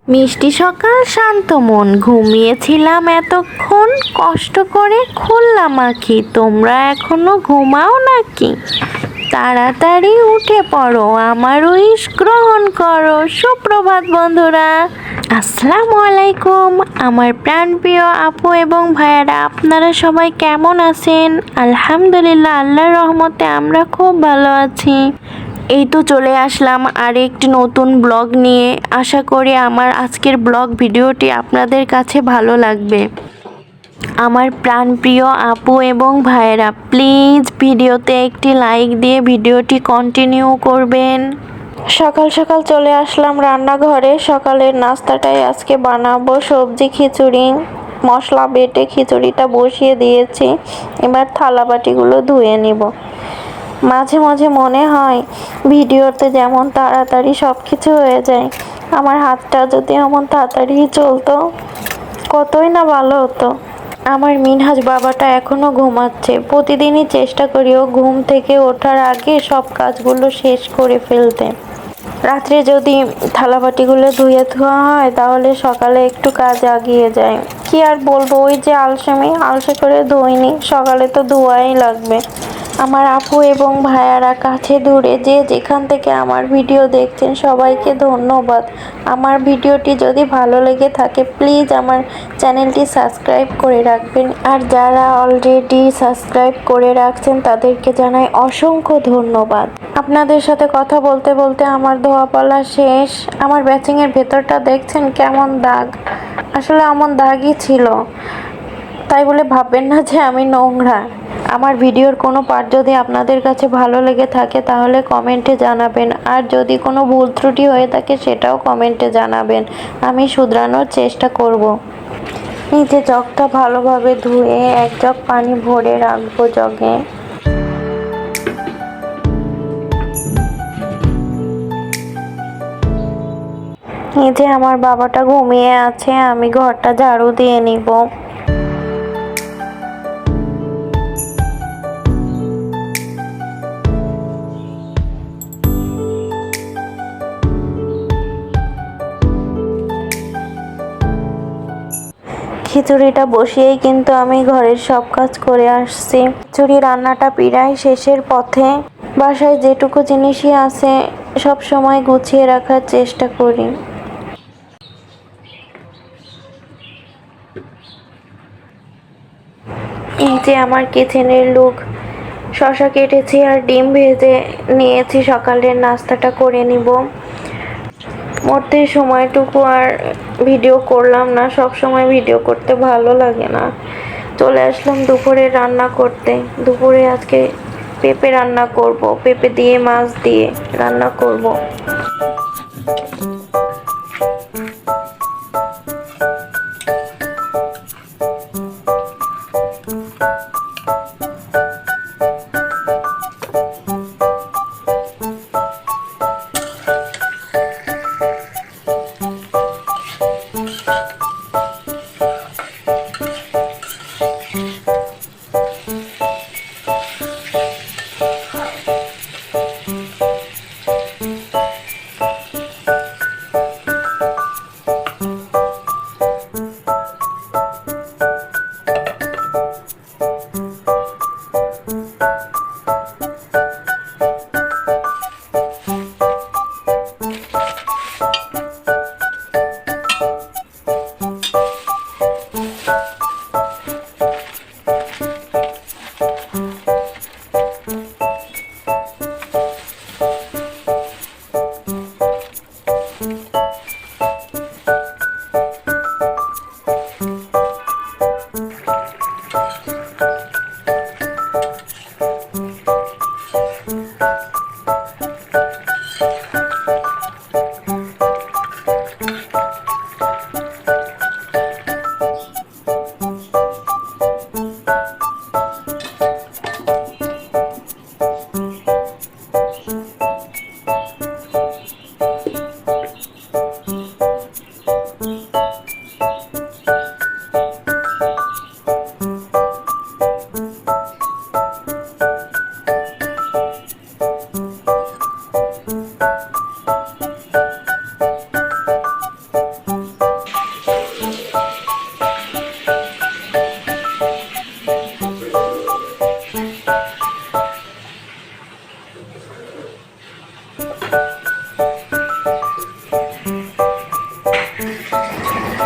মিষ্টি সকাল শান্ত মন, ঘুমিয়েছিলাম এতক্ষণ কষ্ট করে খুললাম আঁখি। তোমরা এখনো ঘুমাও নাকি? তাড়াতাড়ি উঠে পড়ো, আমার উইশ গ্রহণ করো। সুপ্রভাত বন্ধুরা, আসসালামু আলাইকুম আমার প্রাণপ্রিয় আপু এবং ভাইয়ারা। আপনারা সবাই কেমন আছেন? আলহামদুলিল্লাহ, আল্লাহর রহমতে আমরা খুব ভালো আছি। এই তো চলে আসলাম আর একটি নতুন ব্লগ নিয়ে। আশা করি আমার আজকের ব্লগ ভিডিওটি আপনাদের কাছে ভালো লাগবে। আমার প্রাণপ্রিয় আপু এবং ভাইয়েরা, প্লিজ ভিডিওতে একটি লাইক দিয়ে ভিডিওটি কন্টিনিউ করবেন। সকাল সকাল চলে আসলাম রান্নাঘরে। সকালের নাস্তাটাই আজকে বানাবো, সবজি খিচুড়ি। মশলা বেটে খিচুড়িটা বসিয়ে দিয়েছি, এবার থালা বাটিগুলো ধুয়ে নিব। মাঝে মাঝে মনে হয় ভিডিওতে যেমন তাড়াতাড়ি সব কিছু হয়ে যায়, আমার হাতটা যদি এমন তাড়াতাড়ি চলতো কতই না ভালো হতো। আমার মিনহাজ বাবাটা এখনো ঘুমাচ্ছে। প্রতিদিনই চেষ্টা করি ও ঘুম থেকে ওঠার আগে সব কাজগুলো শেষ করে ফেলতে। রাত্রে যদি থালাবাটিগুলো ধুয়ে ধোয়া হয় তাহলে সকালে একটু কাজ আগিয়ে যায়। কি আর বলবো, ওই যে আলসে করে ধুইনি, সকালে তো ধোয়াই লাগবে। আমার আপু এবং ভাইয়ারা কাছে দূরে যে যেখান থেকে আমার ভিডিও দেখছেন সবাইকে ধন্যবাদ। আমার ভিডিওটি যদি ভালো লেগে থাকে প্লিজ আমার চ্যানেলটি সাবস্ক্রাইব করে রাখবেন। আর যারা অলরেডি সাবস্ক্রাইব করে রাখছেন তাদেরকে জানাই অসংখ্য ধন্যবাদ। আপনাদের সাথে কথা বলতে বলতে আমার ধোয়াপালা শেষ। আমার ব্যাচিংয়ের ভেতরটা দেখছেন কেমন দাগ, আসলে এমন দাগই ছিল, তাই বলে ভাববেন না যে আমি নোংরা। আমার ভিডিওর কোনো পার্ট যদি আপনাদের কাছে ভালো লেগে থাকে তাহলে কমেন্টে জানাবেন, আর যদি কোনো ভুল ত্রুটি হয়ে থাকে সেটাও কমেন্টে জানাবেন, আমি শুধরানোর চেষ্টা করব। নিচে জগটা ভালোভাবে ধুয়ে এক জগ পানি ভরে রাখবো জগে। এই যে আমার বাবাটা ঘুমিয়ে আছে, আমি ঘরটা ঝাড়ু দিয়ে নিব। খিচুড়িটা বসিয়েই কিন্তু আমি ঘরের সব কাজ করে আসছি। খিচুড়ি রান্নাটা প্রায় শেষের পথে। বাসায় যেটুকু জিনিসই আছে সব সময় গুছিয়ে রাখার চেষ্টা করি। এই যে আমার কিচেনের লুক, শসা কেটেছি আর ডিম ভেজে নিয়েছি, সকালের নাস্তাটা করে নিব। মধ্যে সময়টুকু আর ভিডিও করলাম না, সব সময় ভিডিও করতে ভালো লাগে না। চলে আসলাম দুপুরে রান্না করতে। দুপুরে আজকে পেঁপে রান্না করব, পেঁপে দিয়ে মাছ দিয়ে রান্না করব।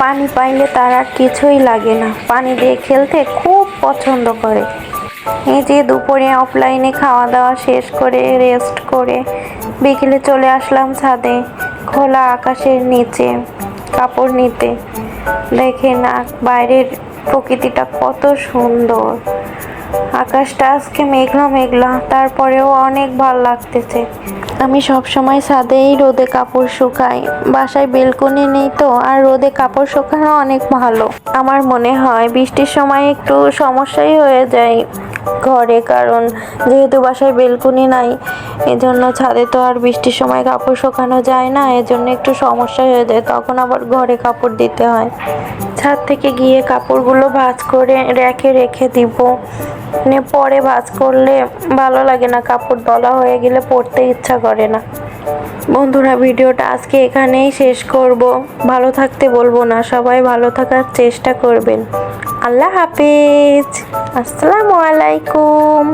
পানি পাইলে তার আর কিছুই লাগে না, পানি দিয়ে খেলতে খুব পছন্দ করে। এই যে দুপুরে অফলাইনে খাওয়া দাওয়া শেষ করে রেস্ট করে বিকেলে চলে আসলাম ছাদে, খোলা আকাশের নিচে কাপড় নিতে। দেখে না বাইরের প্রকৃতিটা কত সুন্দর, আকাশটা আজকে মেঘলা মেঘলা, তারপরেও অনেক ভালো লাগতেছে। আমি সব সময় ছাদেই রোদে কাপড় শুকাই, বাসায় বেলকনি নেই তো, আর রোদে কাপড় শুকানো অনেক ভালো। আমার মনে হয় বৃষ্টির সময় একটু সমস্যাই হয়ে যায় ঘরে, কারণ যেহেতু বাসায় বেলকনি নাই, এজন্য ছাদে তো আর বৃষ্টির সময় কাপড় শুকানো যায় না, এজন্য একটু সমস্যা হয়ে যায়, তখন আবার ঘরে কাপড় দিতে হয়। ছাদ থেকে গিয়ে কাপড়গুলো ভাঁজ করে রেখে রেখে দিব, মানে পরে ভাঁজ করলে ভালো লাগে না, কাপড় দলা হয়ে গেলে পরতে ইচ্ছা করে না। বন্ধুরা, ভিডিওটা আজকে এখানেই শেষ করব। ভালো থাকতে বলবো না, সবাই ভালো থাকার চেষ্টা করবেন। আল্লাহ হাফেজ, আসসালামু আলাইকুম।